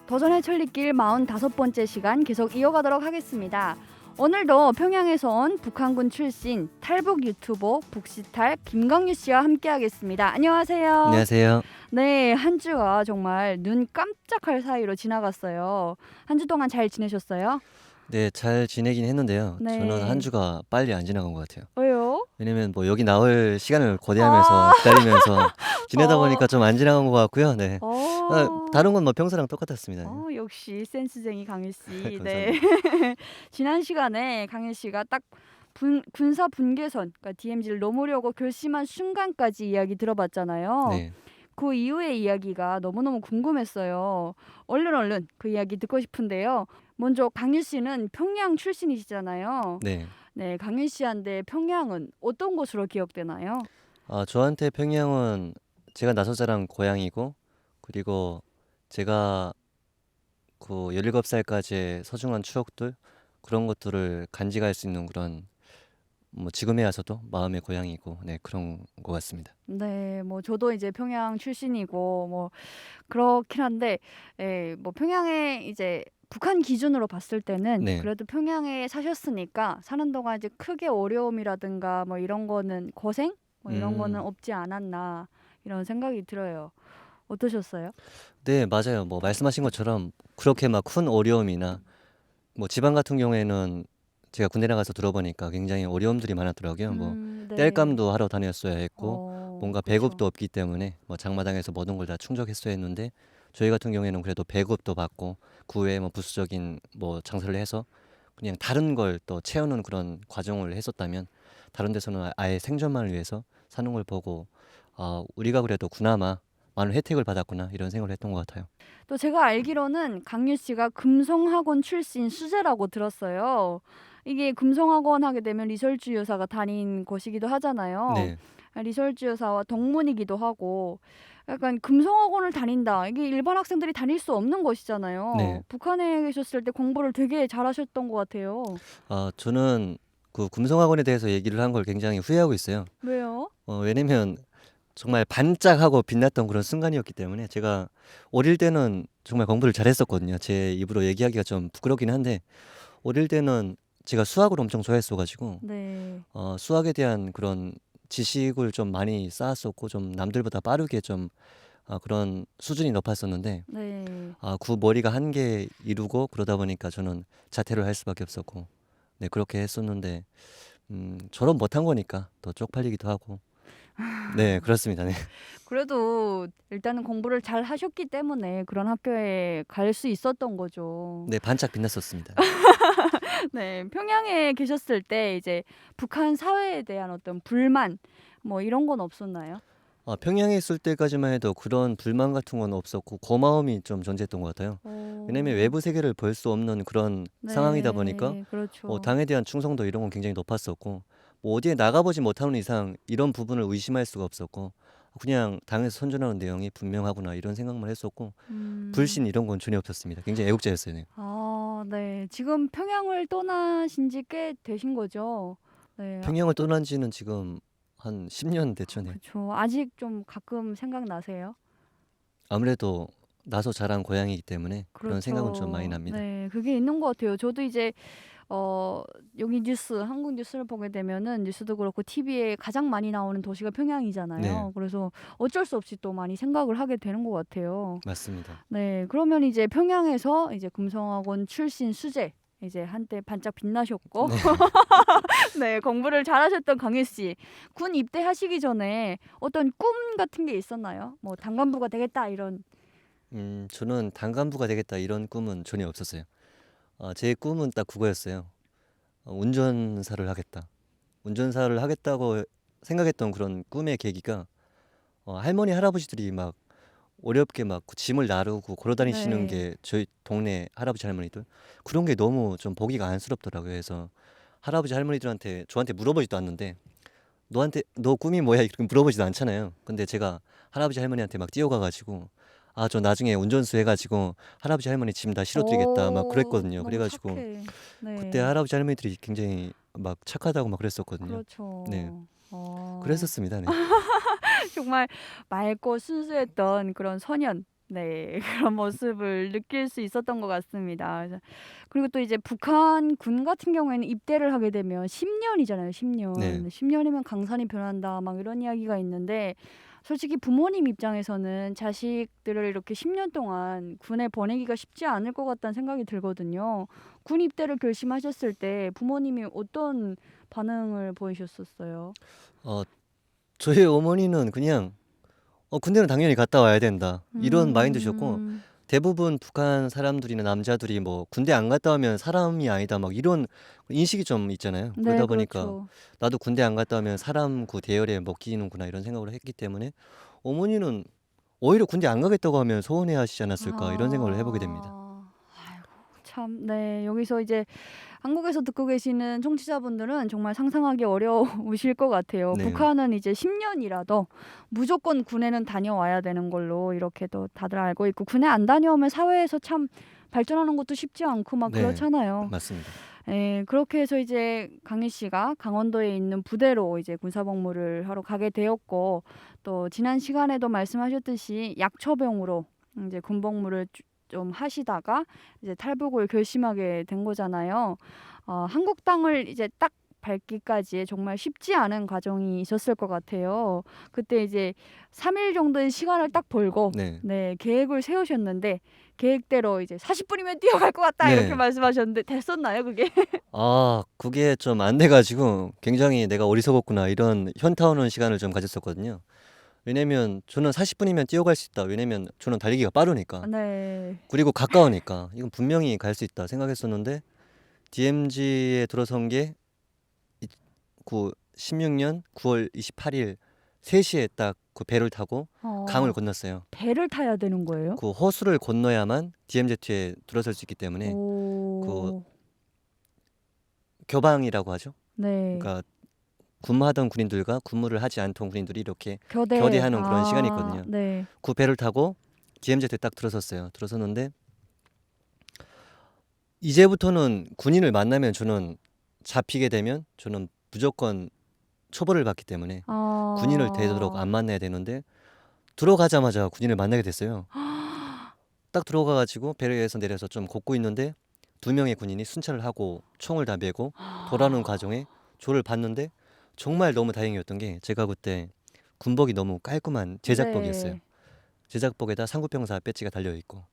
도전의 천리길 45번째 시간 계속 이어가도록 하겠습니다. 오늘도 평양에서 온 북한군 출신 탈북 유튜버 북시탈 김광유 씨와 함께하겠습니다. 안녕하세요. 안녕하세요. 네, 한 주가 정말 눈 깜짝할 사이로 지나갔어요. 한 주 동안 잘 지내셨어요? 네, 잘 지내긴 했는데요. 저는 한 네. 주가 빨리 안 지나간 것 같아요. 왜요? 왜냐면 뭐 여기 나올 시간을 고대하면서 기다리면서 지내다 어, 보니까 좀 안 지나간 것 같고요. 네. 어, 다른 건 뭐 평소랑 똑같았습니다. 네. 역시 센스쟁이 강일 씨. 네. 감사합니다. 지난 시간에 강일 씨가 딱 군사 분계선, 그러니까 DMZ를 넘으려고 결심한 순간까지 이야기 들어봤잖아요. 네. 그 이후의 이야기가 너무너무 궁금했어요. 얼른 그 이야기 듣고 싶은데요. 먼저 강일 씨는 평양 출신이시잖아요. 네. 네, 강일 씨한테 평양은 어떤 곳으로 기억되나요? 저한테 평양은 제가 나서 자란 고향이고, 그리고 제가 그 17살까지의 소중한 추억들, 그런 것들을 간직할 수 있는 그런 뭐 지금에 와서도 마음의 고향이고, 네, 그런 것 같습니다. 네, 뭐 저도 이제 평양 출신이고 뭐 그렇긴 한데, 뭐 평양에 이제 북한 기준으로 봤을 때는 네. 그래도 평양에 사셨으니까 사는 동안 이제 크게 어려움이라든가 뭐 이런 거는 고생 뭐 이런 거는 음. 없지 않았나 이런 생각이 들어요. 어떠셨어요? 네, 맞아요. 뭐 말씀하신 것처럼 그렇게 막 큰 어려움이나 뭐 지방 같은 경우에는 제가 군대 나가서 들어보니까 굉장히 어려움들이 많았더라고요. 뭐 네. 땔감도 하러 다녔어야 했고, 뭔가 그쵸. 배급도 없기 때문에 뭐 장마당에서 모든 걸 다 충족했어야 했는데, 저희 같은 경우에는 그래도 배급도 받고 그 외에 뭐 부수적인 뭐 장사를 해서 그냥 다른 걸 또 채우는 그런 과정을 했었다면, 다른 데서는 아예 생존만을 위해서 사는 걸 보고 우리가 그래도 그나마 많은 혜택을 받았구나 이런 생각을 했던 것 같아요. 또 제가 알기로는 강유 씨가 금성학원 출신 수재라고 들었어요. 이게 금성학원 하게 되면 리설주 여사가 다닌 곳이기도 하잖아요. 네. 리설주 여사와 동문이기도 하고 약간 금성학원을 다닌다. 이게 일반 학생들이 다닐 수 없는 곳이잖아요. 네. 북한에 계셨을 때 공부를 되게 잘하셨던 것 같아요. 저는 그 금성학원에 대해서 얘기를 한 걸 굉장히 후회하고 있어요. 왜요? 왜냐면 정말 반짝하고 빛났던 그런 순간이었기 때문에, 제가 어릴 때는 정말 공부를 잘했었거든요. 제 입으로 얘기하기가 좀 부끄럽긴 한데, 어릴 때는 제가 수학을 엄청 좋아했어가지고 네. 수학에 대한 그런 지식을 좀 많이 쌓았었고, 좀 남들보다 빠르게 좀 그런 수준이 높았었는데, 네. 그 머리가 한계 이루고 그러다 보니까 저는 자퇴를 할 수밖에 없었고, 네, 그렇게 했었는데 졸업 못한 거니까 더 쪽팔리기도 하고, 네, 그렇습니다. 네. 그래도 일단은 공부를 잘 하셨기 때문에 그런 학교에 갈 수 있었던 거죠. 네, 반짝 빛났었습니다. 네. 네, 평양에 계셨을 때 이제 북한 사회에 대한 어떤 불만 뭐 이런 건 없었나요? 평양에 있을 때까지만 해도 그런 불만 같은 건 없었고, 고마움이 좀 존재했던 것 같아요. 왜냐면 오, 외부 세계를 볼 수 없는 그런 상황이다 보니까 네, 그렇죠. 당에 대한 충성도 이런 건 굉장히 높았었고, 뭐 어디에 나가보지 못하는 이상 이런 부분을 의심할 수가 없었고, 그냥 당에서 선전하는 내용이 분명하구나 이런 생각만 했었고, 음, 불신 이런 건 전혀 없었습니다. 굉장히 애국자였어요. 네. 네. 지금 평양을 떠나신 지 꽤 되신 거죠? 네, 평양을 떠난 지는 지금 한 10년 됐죠. 네. 그렇죠. 아직 좀 가끔 생각나세요? 아무래도 나서 자란 고향이기 때문에 그런 생각은 좀 많이 그렇죠. 납니다. 네, 그게 있는 것 같아요. 저도 이제 여기 한국 뉴스를 보게 되면은 뉴스도 그렇고 TV에 가장 많이 나오는 도시가 네, 평양이잖아요. 그래서 어쩔 수 없이 또 많이 생각을 하게 되는 것 같아요. 맞습니다. 네, 그러면 이제 평양에서 이제 금성학원 출신 수재 이제 한때 반짝 빛나셨고 네. 네, 공부를 잘하셨던 강일 씨. 군 입대하시기 전에 어떤 꿈 같은 게 있었나요? 뭐 단간부가 되겠다 이런. 저는 단간부가 되겠다 이런 꿈은 전혀 없었어요. 제 꿈은 딱 그거였어요. 운전사를 하겠다. 운전사를 하겠다고 생각했던 그런 꿈의 계기가, 할머니 할아버지들이 막 어렵게 막그 짐을 나르고 걸어 다니시는 네. 게, 저희 동네 할아버지 할머니들 그런 게 너무 좀 보기가 안쓰럽더라고요. 그래서 할아버지 할머니들한테 저한테 물어보지도 않는데, 너한테 너 꿈이 뭐야 이렇게 물어보지도 않잖아요. 근데 제가 할아버지 할머니한테 막 뛰어가가지고, 저 나중에 운전수 해가지고 할아버지 할머니 짐 다 실어드리겠다 막 그랬거든요. 너무 그래가지고 착해. 그때 네. 할아버지 할머니들이 굉장히 막 착하다고 막 그랬었거든요. 네, 그렇죠. 어. 그랬었습니다. 네. 정말 맑고 순수했던 그런 소년. 네. 그런 모습을 느낄 수 있었던 것 같습니다. 그리고 또 이제 북한 군 같은 경우에는 입대를 하게 되면 10 년이잖아요, 10 네. 년. 10 년이면 강산이 변한다 막 이런 이야기가 있는데 솔직히 부모님 입장에서는 자식들을 이렇게 10년 동안 군에 보내기가 쉽지 않을 것 같다는 생각이 들거든요. 군 입대를 결심하셨을 때 부모님이 어떤 반응을 보이셨었어요? 어 저희 어머니는 그냥 군대는 당연히 갔다 와야 된다. 이런 마인드셨고 음. 대부분 북한 사람들이나 남자들이 뭐 군대 안 갔다 오면 사람이 아니다 막 이런 인식이 좀 있잖아요. 네 그러다 보니까 그렇죠. 나도 군대 안 갔다 오면 사람 그 대열에 먹히는구나 이런 생각을 했기 때문에 어머니는 오히려 군대 안 가겠다고 하면 서운해 하시지 않았을까 이런 생각을 해보게 됩니다. 아이고 참 네. 여기서 이제 한국에서 듣고 계시는 청취자분들은 정말 상상하기 어려우실 것 같아요. 네. 북한은 이제 10 년이라도 무조건 군에는 다녀와야 되는 걸로 이렇게 또 다들 알고 있고 군에 안 다녀오면 사회에서 참 발전하는 것도 쉽지 않고 막 네. 그렇잖아요. 맞습니다. 예. 그렇게 해서 이제 강희 씨가 강원도에 있는 부대로 이제 군사복무를 하러 가게 되었고 또 지난 시간에도 말씀하셨듯이 약초병으로 이제 군복무를 좀 하시다가 이제 탈북을 결심하게 된 거잖아요. 한국 땅을 이제 딱 밟기까지에 정말 쉽지 않은 과정이 있었을 것 같아요. 그때 이제 3일 정도의 시간을 딱 벌고 네. 네 계획을 세우셨는데 계획대로 이제 "40 분이면 뛰어갈 것 같다." 이렇게 네. 말씀하셨는데 됐었나요 그게? 그게 좀 안 돼 가지고 굉장히 '내가 어리석었구나.' 이런 현타 오는 시간을 좀 가졌었거든요. 왜냐면 저는 40 분이면 뛰어갈 수 있다. 왜냐면 저는 달리기가 빠르니까. 네. 그리고 가까우니까 '이건 분명히 갈 수 있다.' 생각했었는데 DMZ에 들어선 게 이 그 16년 9월 28일 3 시에 딱 그 배를 타고 강을 어 건넜어요. 배를 타야 되는 거예요? 그 호수를 건너야만 DMZ에 들어설 수 있기 때문에 그 오. 교방이라고 하죠. 네. 그러니까 근무하던 군인들과 근무를 하지 않던 군인들이 이렇게 교대. 교대하는 그런 시간이 있거든요. 네. 그 배를 타고 DMZ에 딱 들어섰어요. 들어섰는데 이제부터는 군인을 만나면 저는 잡히게 되면 저는 무조건 처벌을 받기 때문에 군인을 되도록 안 아. 만나야 되는데 들어가자마자 군인을 만나게 됐어요. 딱 들어가 가지고 배에서 내려서 좀 걷고 있는데 2명의 군인이 순찰을 하고 총을 다 메고 돌아오는 과정에 저를 봤는데 정말 너무 다행이었던 게 제가 그때 군복이 너무 깔끔한 제작복이었어요. 네. 제작복에다 상급병사 배지가 달려 있고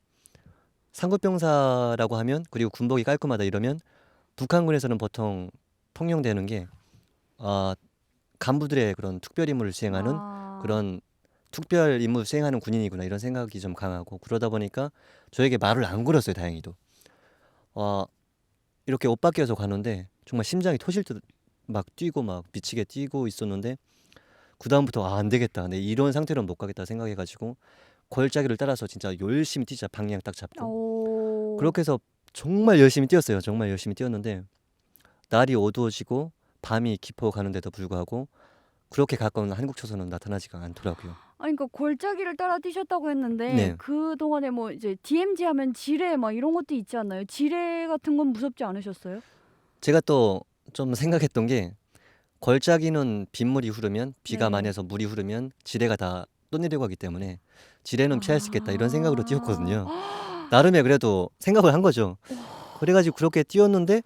상급병사라고 하면 그리고 군복이 깔끔하다 이러면 북한군에서는 보통 통용되는 게 아 간부들의 그런 특별 임무를 수행하는 아. 그런 '특별 임무를 수행하는 군인이구나.' 이런 생각이 좀 강하고 그러다 보니까 저에게 말을 안 걸었어요 다행히도. 어 이렇게 옷 밖에서 가는데 정말 심장이 터질 듯 막 뛰고 막 미치게 뛰고 있었는데 그다음부터 '아 안 되겠다. 내 이런 상태로는 못 가겠다.' 생각해 가지고 골짜기를 따라서 진짜 열심히 뛰자 방향 딱 잡고. 오. 그렇게 해서 정말 열심히 뛰었어요. 정말 열심히 뛰었는데 날이 어두워지고 밤이 깊어가는데도 불구하고 그렇게 가까운 한국 초선은 나타나지가 않더라고요. 아니 그러니까 골짜기를 따라 뛰셨다고 했는데 네. 그동안에 뭐 이제 DMZ 하면 지뢰 막 이런 것도 있지 않나요? 지뢰 같은 건 무섭지 않으셨어요? 제가 또 좀 생각했던 게 걸작이는 빗물이 흐르면 비가 많이 네. 해서 물이 흐르면 지뢰가 다 떠내려가기 때문에 '지뢰는 피할 수 있겠다.' 이런 생각으로 뛰었거든요. 아. 나름의 그래도 생각을 한 거죠. 그래 가지고 그렇게 뛰었는데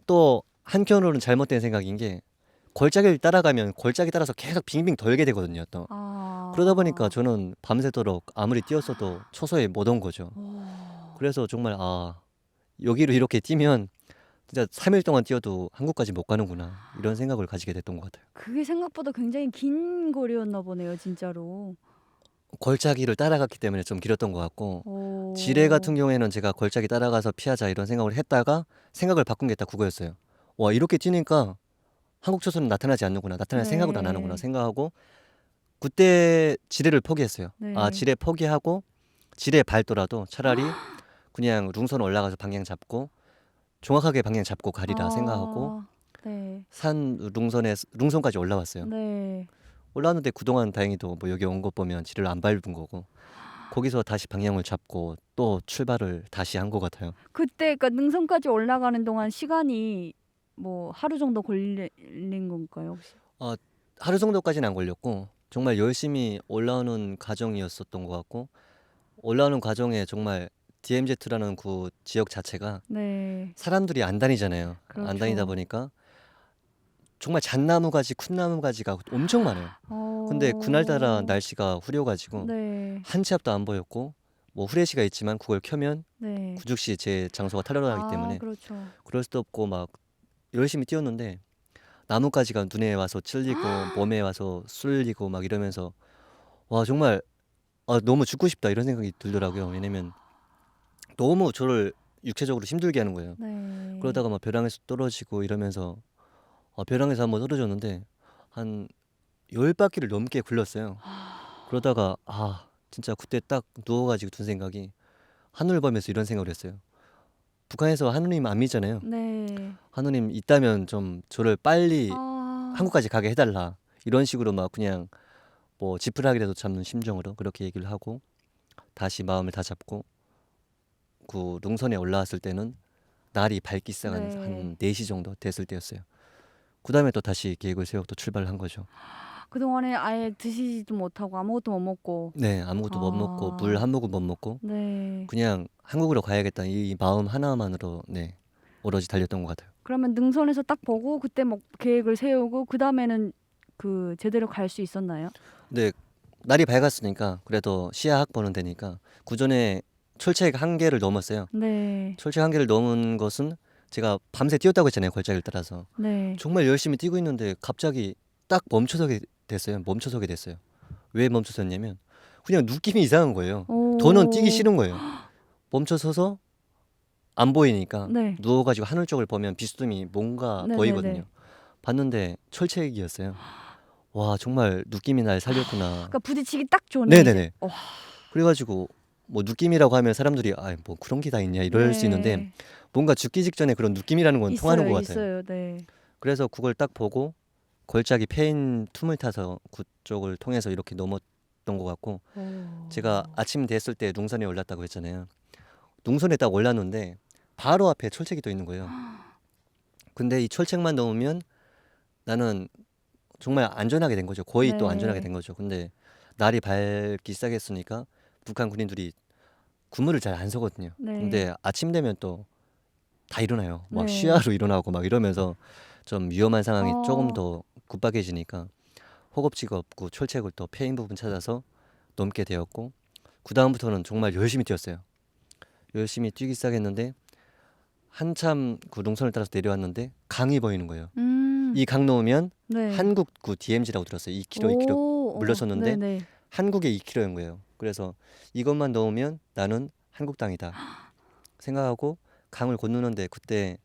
또 한편으로는 잘못된 생각인 게 걸작이를 따라가면 걸작이 따라서 계속 빙빙 돌게 되거든요 또. 그러다 보니까 아. 저는 밤새도록 아무리 뛰었어도 초소에 못 온 거죠. 오. 그래서 정말 '아 여기로 이렇게 뛰면 진짜 3일 동안 뛰어도 한국까지 못 가는구나.' 이런 생각을 가지게 됐던 것 같아요. 그게 생각보다 굉장히 긴 거리였나 보네요 진짜로. 걸작이를 따라갔기 때문에 좀 길었던 것 같고 지뢰 오. 같은 경우에는 제가 '걸작이 따라가서 피하자.' 이런 생각을 했다가 생각을 바꾼 게 딱 그거였어요. '와 이렇게 뛰니까 한국 초소는 나타나지 않는구나. 나타날 생각을 안 하는구나.' 네. 생각하고 그때 지뢰를 포기했어요. 네. 지뢰 포기하고 지뢰에 밟더라도 차라리 그냥 룽선 올라가서 방향 잡고 정확하게 방향 잡고 가리라 생각하고 아. 네. 산 룽선까지 올라왔어요. 네. 올라왔는데 그동안 다행히도 뭐 여기 온 것 보면 지뢰를 안 밟은 거고 거기서 다시 방향을 잡고 또 출발을 다시 한 것 같아요. 그때 그러니까 능선까지 올라가는 동안 시간이 뭐 하루 정도 걸린 건가요 혹시? 어 하루 정도까지는 안 걸렸고 정말 열심히 올라오는 과정이었었던 것 같고 올라오는 과정에 정말 DMZ라는 그 지역 자체가 네. 사람들이 안 다니잖아요. 안 다니다 그렇죠. 보니까 정말 잣나무 가지, 쿰나무 가지가 엄청 많아요. 근데 그날따라 어. 날씨가 흐려가지고 네. 한 치 앞도 안 보였고 뭐 후레쉬가 있지만 그걸 켜면 네. 굳이 제 장소가 탈려나기 아 때문에 그렇죠. 그럴 수도 없고 막 열심히 뛰었는데 나뭇가지가 눈에 와서 찔리고 몸에 와서 쏠리고 막 이러면서 와 정말 너무 죽고 싶다 이런 생각이 들더라고요. 왜냐면 너무 저를 육체적으로 힘들게 하는 거예요. 네. 그러다가 막 벼랑에서 떨어지고 이러면서 벼랑에서 한번 떨어졌는데 한 10바퀴를 넘게 굴렀어요. 그러다가 진짜 그때 딱 누워가지고 든 생각이 하늘을 보면서 이런 생각을 했어요. 북한에서 하느님 안 믿잖아요. 네. 하느님 있다면 좀 저를 빨리 아. 한국까지 가게 해달라 이런 식으로 막 그냥 뭐 지푸라기라도 잡는 심정으로 그렇게 얘기를 하고 다시 마음을 다잡고 그 능선에 올라왔을 때는 날이 밝기 시작한 네. 한 4시 정도 됐을 때였어요. 그 다음에 또 다시 계획을 세우고 또 출발을 한 거죠. 그동안에 아예 드시지도 못하고 아무것도 못 먹고. 네, 아무것도 못 먹고 물 아. 한 모금 못 먹고 네. 그냥 한국으로 가야겠다 이 마음 하나만으로 네 오로지 달렸던 것 같아요. 그러면 능선에서 딱 보고 그때 뭐 계획을 세우고 그다음에는 그 제대로 갈 수 있었나요? 근데 날이 밝았으니까 그래도 시야 확보는 되니까 그 전에 철책 한계를 넘었어요. 네. 철책 한계를 넘은 것은 제가 밤새 뛰었다고 했잖아요. 걸작을 따라서. 네. 정말 열심히 뛰고 있는데 갑자기 딱 멈춰서게 됐어요. 멈춰서게 됐어요. 왜 멈춰섰냐면 그냥 느낌이 이상한 거예요. 더는 뛰기 오. 싫은 거예요. 멈춰서서 안 보이니까 네. 누워가지고 하늘 쪽을 보면 비스듬히 뭔가 네네네. 보이거든요. 봤는데 철책이었어요. 와 정말 느낌이 날 살렸구나. 그러니까 부딪히기 딱 좋네 이제. 네네네. 와. 그래가지고 뭐 느낌이라고 하면 사람들이 뭐 그런 게 다 있냐 이럴 수 있는데 네. 뭔가 죽기 직전에 그런 느낌이라는 건 통하는 것 같아요. 있어요. 네. 그래서 그걸 딱 보고 걸작이 패인 틈을 타서 그쪽을 통해서 이렇게 넘었던 것 같고 오. 제가 아침 됐을 때 능선에 올랐다고 했잖아요. 능선에 딱 올랐는데 바로 앞에 철책이 또 있는 거예요. 근데 이 철책만 넘으면 나는 정말 안전하게 된 거죠. 거의 또 안전하게 네. 된 거죠. 근데 날이 밝기 시작했으니까 북한 군인들이 근무를 잘 안 서거든요. 네. 근데 아침 되면 또 다 일어나요. 막 네. 쉬하로 일어나고 막 이러면서 좀 위험한 상황이 조금 어. 더 급박해지니까 허겁지겁 없고 철책을 또 패인 부분 찾아서 넘게 되었고 그 다음부터는 정말 열심히 뛰었어요. 열심히 뛰기 시작했는데 한참 그 능선을 따라서 내려왔는데 강이 보이는 거예요. 이 강 넘으면 네. 한국 그 DMZ라고 들었어요. 2km 오. 물러섰는데 네네. 한국에 2km인 거예요. 그래서 이것만 넘으면 나는 한국 땅이다 생각하고 강을 건너는데 그때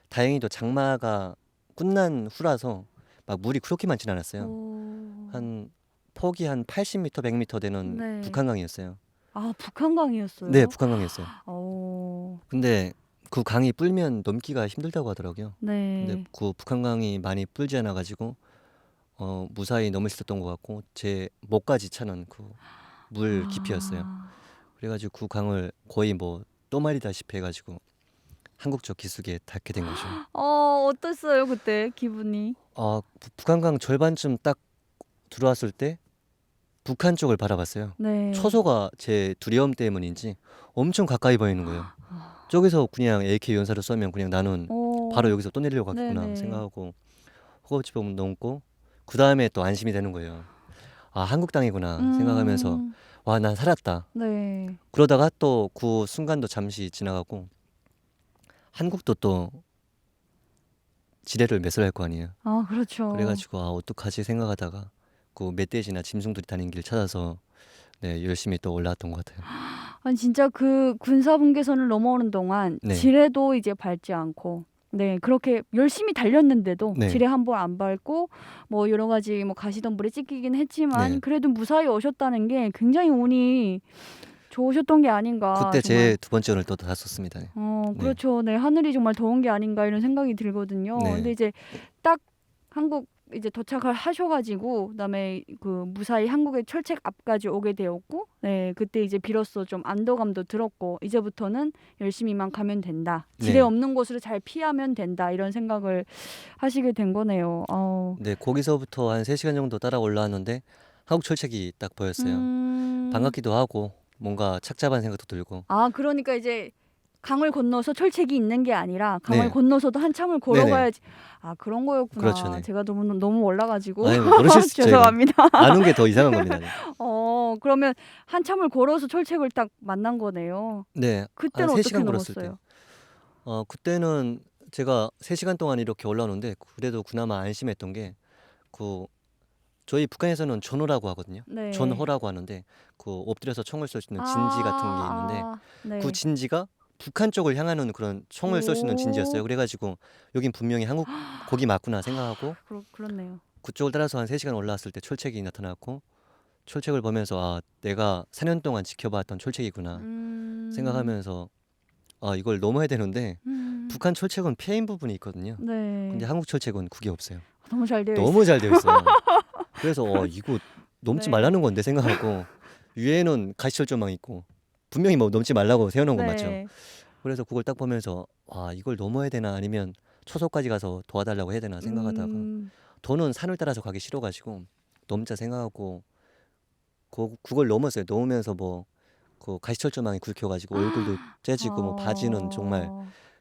다행히도 장마가 끝난 후라서 막 물이 그렇게 많진 않았어요. 오. 한 폭이 한 80m, 100m 되는 네. 북한강이었어요. 아 북한강이었어요? 네, 북한강이었어요. 오. 근데 그 강이 불면 넘기가 힘들다고 하더라고요. 근데 네. 그 북한강이 많이 불지 않아 가지고 무사히 넘을 수 있었던 것 같고 제 목까지 차는 그 물 깊이였어요. 아. 그래가지고 그 강을 거의 뭐 떠마리다시피 해가지고 한국 쪽 기슭에 닿게 된 거죠. 어땠어요 그때 기분이? 북한강 절반쯤 딱 들어왔을 때 북한 쪽을 바라봤어요. 네. 처소가 제 두려움 때문인지 엄청 가까이 보이는 거예요. 저기서 그냥 AK 연사를 쏘면 그냥 나는 바로 여기서 또 내리려고 하겠구나 네네. 생각하고 허겁지겁 넘고 그 다음에 또 안심이 되는 거예요. 한국 땅이구나 생각하면서 와, 난 살았다. 네. 그러다가 또 그 순간도 잠시 지나가고 한국도 또 지뢰를 매설할 거 아니에요. 아 그렇죠. 그래가지고 어떡하지 생각하다가 그 멧돼지나 짐승들이 다니는 길 찾아서 네 열심히 또 올라왔던 것 같아요. 아니 진짜 그 군사분계선을 넘어오는 동안 네. 지뢰도 이제 밟지 않고 그렇게 열심히 달렸는데도 네. 지뢰 한 번 안 밟고 뭐 여러 가지 뭐 가시덤불에 찢기긴 했지만 네. 그래도 무사히 오셨다는 게 굉장히 운이 좋으셨던 게 아닌가. 그때 정말. 제 두 번째 운을 또 탔었습니다. 네. 그렇죠. 네, 하늘이 정말 더운 게 아닌가 이런 생각이 들거든요. 네. 근데 이제 딱 한국 이제 도착을 하셔가지고 그다음에 그 무사히 한국의 철책 앞까지 오게 되었고, 네, 그때 이제 비로소 좀 안도감도 들었고 이제부터는 열심히만 가면 된다. 지뢰 네. 없는 곳으로 잘 피하면 된다 이런 생각을 하시게 된 거네요. 네, 거기서부터 한 3시간 정도 따라 올라왔는데 한국 철책이 딱 보였어요. 반갑기도 하고 뭔가 착잡한 생각도 들고. 아, 그러니까 이제 강을 건너서 철책이 있는 게 아니라 강을 네. 건너서도 한참을 네네. 걸어가야지. 아, 그런 그렇죠, 거였구나. 네. 제가 너무 몰라가지고 아니 뭐 모르실 수 있죠. 이건 죄송합니다. 아는 게 더 이상한 겁니다. 네. 그러면 한참을 걸어서 철책을 딱 만난 거네요. 네, 한 그때는 어떻게 3시간 걸었을 때. 넘었어요? 그때는 제가 3시간 동안 이렇게 올라오는데 그래도 그나마 안심했던 게 그 저희 북한에서는 전호라고 하거든요. 네. 전호라고 하는데 그 엎드려서 총을 쏠 수 있는 진지 같은 게 있는데 네. 그 진지가 북한 쪽을 향하는 그런 총을 쏠 수 있는 진지였어요. 오. 그래가지고 여긴 분명히 한국 거기 맞구나 생각하고 그렇네요. 그쪽을 따라서 한 3시간 올라왔을 때 철책이 나타났고 철책을 보면서 아 내가 4년 동안 지켜봤던 철책이구나 생각하면서 아 이걸 넘어야 되는데 북한 철책은 피해인 부분이 있거든요. 네. 근데 한국 철책은 그게 없어요. 너무 잘 되어 있어요. 너무 잘 되어 있어요. 그래서 이거 넘지 네. 말라는 건데 생각하고 위에는 가시철조망 있고 분명히 뭐 넘지 말라고 세워놓은 건 맞죠. 네. 그래서 그걸 딱 보면서 아 이걸 넘어야 되나 아니면 초소까지 가서 도와달라고 해야 되나 생각하다가 저는 산을 따라서 가기 싫어가지고 넘자 생각하고 그걸 넘었어요. 넘으면서 뭐 그 가시철조망이 굵혀가지고 얼굴도 째지고 뭐 바지는 정말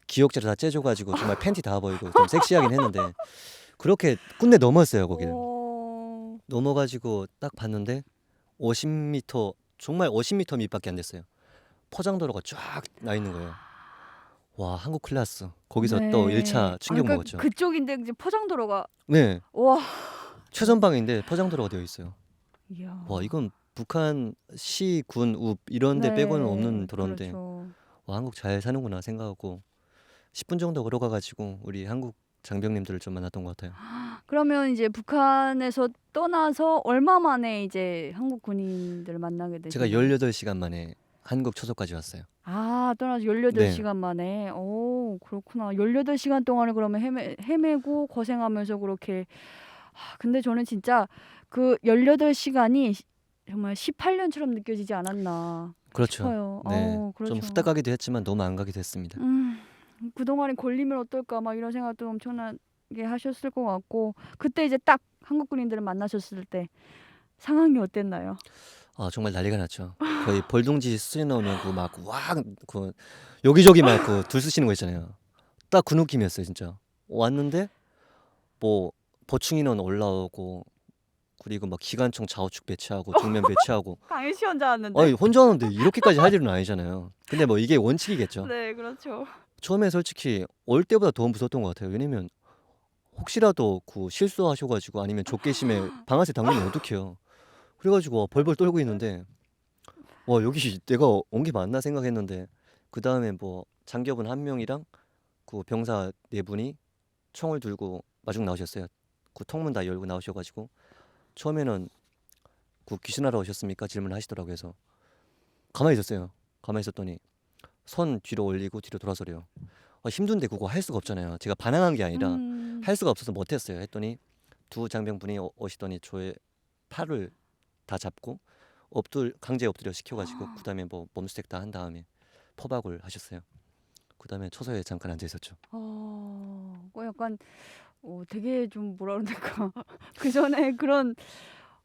기역자로 다 째져가지고 정말 팬티 다 보이고 좀 섹시하긴 했는데 그렇게 끝내 넘었어요 거기를. 넘어가지고 딱 봤는데 50m 정말 50m 밑밖에 안 됐어요. 포장도로가 쫙 나 있는 거예요. 와 한국 클라스. 거기서 네. 또 1차 충격 그러니까 먹었죠. 그쪽인데 이제 포장도로가 네, 와. 최전방인데 포장도로가 되어 있어요. 이야. 와 이건 북한 시, 군, 읍 이런 데 빼고는 없는 도로인데 그렇죠. 와 한국 잘 사는구나 생각하고 10분 정도 걸어가가지고 우리 한국 장병님들을 좀 만났던 것 같아요. 그러면 이제 북한에서 떠나서 얼마 만에 이제 한국 군인들을 만나게 제가 되셨나요? 18시간 만에 한국 초소까지 왔어요. 아, 떠나서 네. 18시간 만에. 그렇구나. 18시간 동안을 그러면 헤매고 고생하면서 그렇게. 근데 저는 진짜 그 18시간이 정말 18년처럼 느껴지지 않았나 그렇죠. 싶어요. 네, 그렇죠. 좀 후딱 가기도 했지만 너무 안 가기도 했습니다. 그동안에 걸리면 어떨까 막 이런 생각도 엄청나게 하셨을 것 같고 그때 이제 딱 한국 군인들을 만나셨을 때 상황이 어땠나요? 아 정말 난리가 났죠. 거의 벌둥지 수리 나오면 그 여기저기 막 그 둘 쑤시는 거 있잖아요. 딱 그 느낌이었어요 진짜. 왔는데 뭐 보충인원 올라오고 그리고 막 기관총 좌우측 배치하고 정면 배치하고 강일 씨 혼자 왔는데. 아니 혼자 하는데 이렇게까지 할 일은 아니잖아요. 근데 뭐 이게 원칙이겠죠. 네, 그렇죠. 처음에 솔직히 올 때보다 더 무서웠던 것 같아요. 왜냐면 혹시라도 그 실수하셔가지고 아니면 족계심에 방아쇠 당기면 어떡해요. 그래가지고 벌벌 떨고 있는데 와 여기 내가 온 게 맞나 생각했는데 그 다음에 뭐 장교분 한 명이랑 그 병사 네 분이 총을 들고 마중 나오셨어요. 그 통문 다 열고 나오셔가지고 처음에는 그 귀신하러 오셨습니까? 질문을 하시더라고요. 그래서 가만히 있었어요. 가만히 있었더니 손 뒤로 올리고 뒤로 돌아서래요. 힘든데 그거 할 수가 없잖아요. 제가 반항한 게 아니라 할 수가 없어서 못했어요. 했더니 두 장병분이 오시더니 저의 팔을 다 잡고 강제 엎드려 시켜가지고 그 다음에 뭐 몸수색 다 한 다음에 포박을 하셨어요. 그 다음에 초소에 잠깐 앉아 있었죠. 약간 되게 좀 뭐라 그럴까 그 전에 그런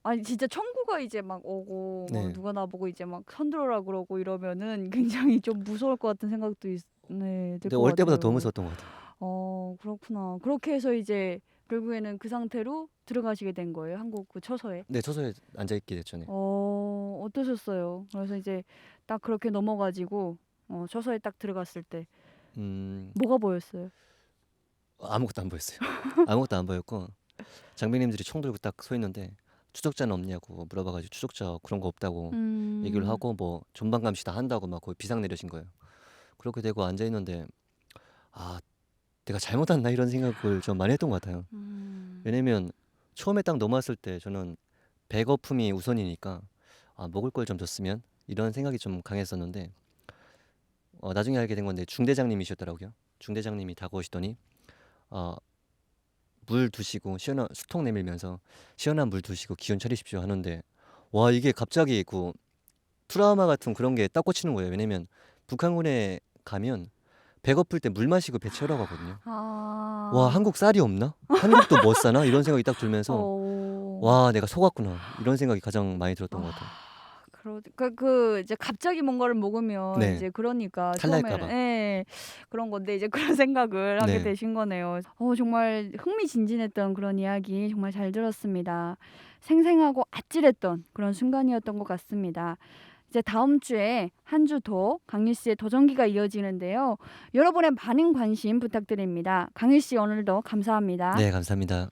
아니 진짜 청구가 이제 막 오고 막 네. 누가 나보고 이제 막 손들어라 그러고 이러면은 굉장히 좀 무서울 것 같은 생각도 들 근데 것 올 때보다 더 같아요. 무서웠던 것 같아요. 그렇구나. 그렇게 해서 이제 결국에는 그 상태로 들어가시게 된 거예요. 한국 그 처서에. 네, 초소에 앉아 있게 됐죠. 네. 어떠셨어요? 그래서 이제 딱 그렇게 넘어가지고 처서에 딱 들어갔을 때 뭐가 보였어요? 아무것도 안 보였어요. 아무것도 안 보였고 장병님들이 총 들고 딱 서 있는데 추적자는 없냐고 물어봐가지고 추적자 그런 거 없다고 얘기를 하고 뭐 전방 감시 다 한다고 막 거의 비상 내려신 거예요. 그렇게 되고 앉아 있는데 아 내가 잘못했나 이런 생각을 좀 많이 했던 것 같아요. 왜냐면 처음에 딱 넘어왔을 때 저는 배고픔이 우선이니까 먹을 걸 좀 줬으면 이런 생각이 좀 강했었는데 나중에 알게 된 건데 중대장님이셨더라고요. 중대장님이 다가오시더니 물 두시고 시원한 수통 내밀면서 시원한 물 두시고 기운 차리십시오 하는데 와 이게 갑자기 그 트라우마 같은 그런 게 딱 꽂히는 거예요. 왜냐면 북한군에 가면 배고플 때 물 마시고 배 채우라고 하거든요. 와 한국 쌀이 없나? 한국도 못 사나? 이런 생각이 딱 들면서 와 내가 속았구나 이런 생각이 가장 많이 들었던 것 같아요. 이제 갑자기 뭔가를 먹으면 네. 이제 그러니까 탈날까 처음에는 봐. 예. 그런 건데 이제 그런 생각을 하게 네. 되신 거네요. 정말 흥미진진했던 그런 이야기 정말 잘 들었습니다. 생생하고 아찔했던 그런 순간이었던 것 같습니다. 이제 다음 주에 한 주 더 강일 씨의 도전기가 이어지는데요. 여러분의 많은 관심 부탁드립니다. 강일 씨 오늘도 감사합니다. 네, 감사합니다.